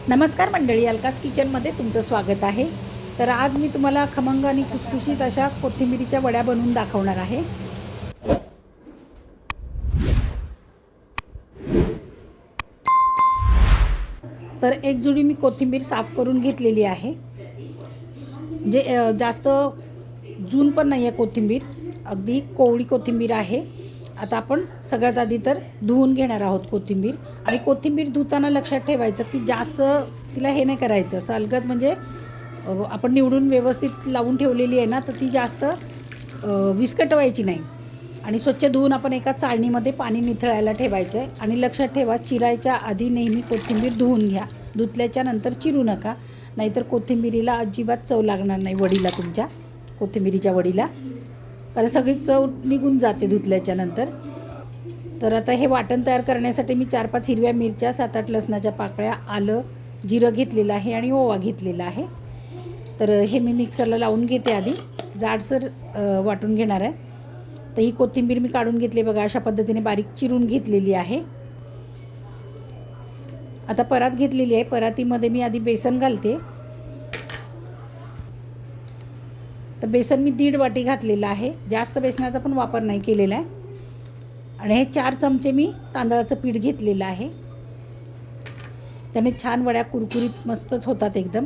नमस्कार मंडळी, अलकास किचनमध्ये तुमचं स्वागत आहे. तर आज मी तुम्हाला खमंग आणि खुसखुशीत अशा कोथिंबीरीच्या वड्या बनवून दाखवणार आहे. तर एक जुडी मी कोथिंबीर साफ करून घेतलेली आहे. जे जास्त जून पण नाही आहे कोथिंबीर, अगदी कोवळी कोथिंबीर आहे. आता आपण सगळ्यात आधी तर धुवून घेणार आहोत कोथिंबीर. आणि कोथिंबीर धुताना लक्षात ठेवायचं की जास्त तिला हे नाही करायचं, असं अलगद म्हणजे आपण निवडून व्यवस्थित लावून ठेवलेली आहे ना, तर ती जास्त विस्कटवायची नाही. आणि स्वच्छ धुवून आपण एका चाळणीमध्ये पाणी निथळायला ठेवायचं आहे. आणि लक्षात ठेवा, चिरायच्या आधी नेहमी कोथिंबीर धुवून घ्या. धुतल्याच्या नंतर चिरू नका, नाहीतर कोथिंबीरीला अजिबात चव लागणार नाही वडीला, तुमच्या कोथिंबीरीच्या वडीला. कारण सगळी चव निघून जाते धुतल्याच्या नंतर. तर आता हे वाटण तयार करण्यासाठी मी 4-5 हिरव्या मिरच्या, 7-8 लसणाच्या पाकळ्या, आलं, जिरं घेतलेलं आहे आणि ओवा घेतलेला आहे. तर हे मी मिक्सरला लावून घेते. आधी जाडसर वाटून घेणार आहे. तर ही कोथिंबीर मी काढून घेतली बघा, अशा पद्धतीने बारीक चिरून घेतलेली आहे. आता परात घेतलेली आहे. परातीमध्ये मी आधी बेसन घालते. तर बेसन मी 1.5 वाटी घातलेलं आहे. जास्त बेसनाचा पण वापर नाही केलेला आहे. आणि हे 4 चमचे मी तांदळाचं पीठ घेतलेलं आहे. त्याने छान वड्या कुरकुरीत मस्तच होतात एकदम.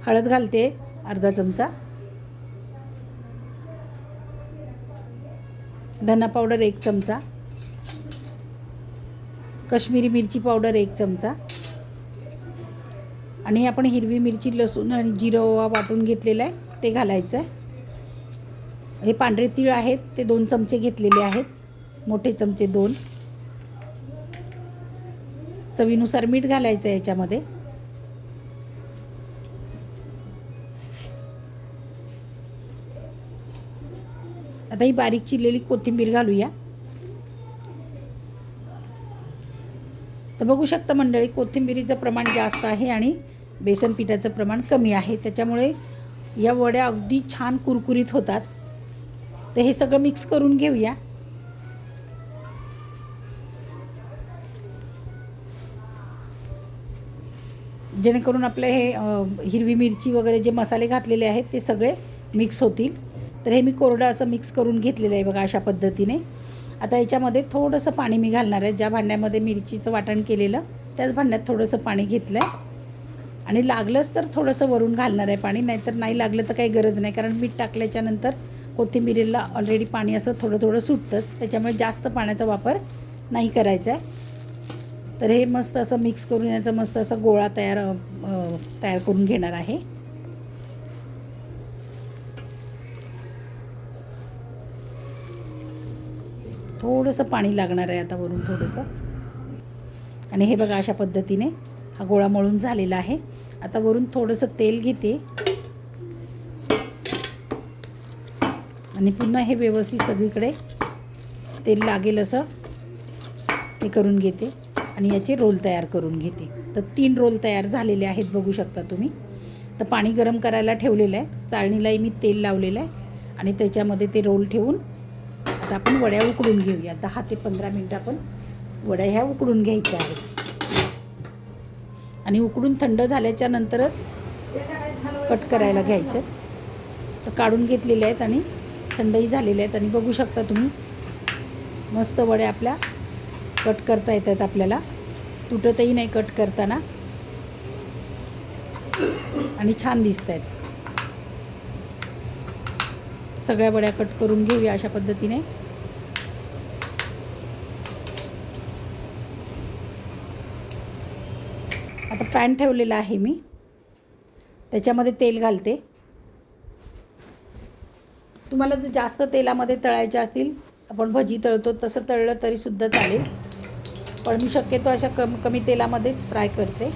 हळद घालते अर्धा चमचा, धना पावडर 1 चमचा, काश्मीरी मिरची पावडर 1 चमचा, आणि आपण हिरवी मिरची, लसूण आणि जिरं ओवा वाटून घेतलेला आहे ते घालायचं आहे. हे पांढरे तीळ आहेत ते 2 चमचे घेतलेले आहेत, मोठे चमचे 2. चवीनुसार मीठ घालायचं आहे याच्यामध्ये. आता ही बारीक चिरलेली कोथिंबीर घालूया. तर बघू शकता मंडळी, कोथिंबीरीचं प्रमाण जास्त आहे आणि बेसन पिठाचं प्रमाण कमी आहे. त्याच्यामुळे या वड्या अगदी छान कुरकुरीत होतात. तर हे सगळं मिक्स करून घेऊया. जेणेकरून आपले हे हिरवी मिरची वगैरे जे मसाले घातलेले आहेत ते सगळे मिक्स होतील. तर हे मी कोरडं असं मिक्स करून घेतलेलं आहे बघा, अशा पद्धतीने. आता याच्यामध्ये थोडंसं पाणी मी घालणार आहे. ज्या भांड्यामध्ये मिरचीचं वाटण केलेलं त्याच भांड्यात थोडंसं पाणी घेतलं आहे. आणि लागलंच तर थोडंसं वरून घालणार आहे पाणी, नाहीतर नाही लागलं तर काही गरज नाही. कारण मीठ टाकल्याच्यानंतर कोथिंबीरीला ऑलरेडी पाणी असं थोडं थोडं सुटतंच. त्याच्यामुळे जास्त पाण्याचा वापर नाही करायचा आहे. तर हे मस्त असं मिक्स करून याचा मस्त असा गोळा तयार करून घेणार आहे. थोडंसं पाणी लागणार आहे आता वरून थोडंसं. आणि हे बघा, अशा पद्धतीने हा गोळा मळून झालेला आहे. आता वरून थोडंसं तेल घेते आणि पुन्हा हे व्यवस्थित सगळीकडे तेल लागेल असं हे करून घेते आणि याचे रोल तयार करून घेते. तर 3 रोल तयार झालेले आहेत, बघू शकता तुम्ही. तर पाणी गरम करायला ठेवलेलं आहे. चाळणीलाही मी तेल लावलेलं आहे आणि त्याच्यामध्ये ते रोल ठेवून आता आपण वड्या उकडून घेऊया. 10 ते 15 मिनटं आपण वड्या ह्या उकडून घ्यायच्या आहेत. आणि उकडून थंड झाल्याच्या नंतरच कट करायला घ्यायचे. तर काढून घेतलेले आहेत आणि थंडही झालेले आहेत. आणि बघू शकता तुम्ही, मस्त वड्या आपल्या कट करता येतात आपल्याला, तुटतही नाही कट करताना आणि छान दिसत आहेत. सगळ्या वड्या कट करून घेऊया अशा पद्धतीने. आता पॅन ठेवलेला आहे मी, त्याच्यामध्ये तेल घालते. तुम्हाला जर जास्त तेलामध्ये तळायचे असतील, आपण भजी तळतो तसं तळलं तरीसुद्धा चालेल, पण मी शक्यतो अशा कमी तेलामध्येच फ्राय करते.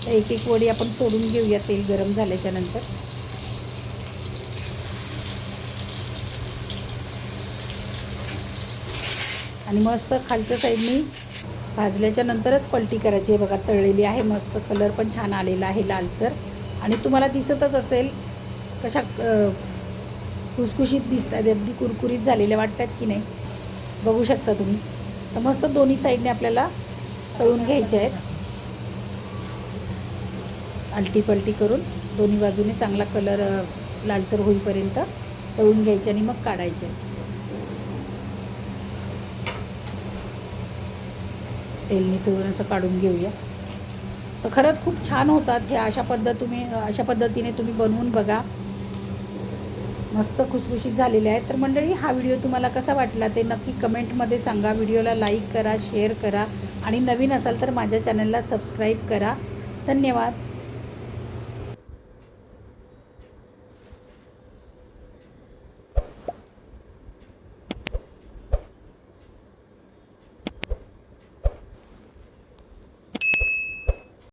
तर एक एक वडी आपण सोडून घेऊया तेल गरम झाल्याच्या नंतर. आणि मस्त खालच्या साईडनी भाजल्याच्या नंतरच पलटी करायची आहे बघा. तळलेली आहे मस्त, कलर पण छान आलेला आहे लालसर. आणि तुम्हाला दिसतच असेल कशा खुसखुशीत दिसतात, अगदी कुरकुरीत झालेल्या वाटतात की नाही, बघू शकता तुम्ही. तर मस्त दोन्ही साईडने आपल्याला तळून घ्यायचे आहेत. आलटी पलटी करून दोन्ही बाजूने चांगला कलर लालसर होईपर्यंत तळून घ्यायचे आणि मग काढायचे. तेलने तळून असं काढून घेऊया. तर खरंच खूप छान होतात हे. अशा पद्धतीने तुम्ही बनवून बघा. मस्त खुसखुशीत झालेले आहेत. तर मंडळी, हा व्हिडिओ तुम्हाला कसा वाटला ते नक्की कमेंटमध्ये सांगा. व्हिडिओला लाईक करा, शेअर करा आणि नवीन असाल तर माझ्या चॅनलला सबस्क्राईब करा. धन्यवाद.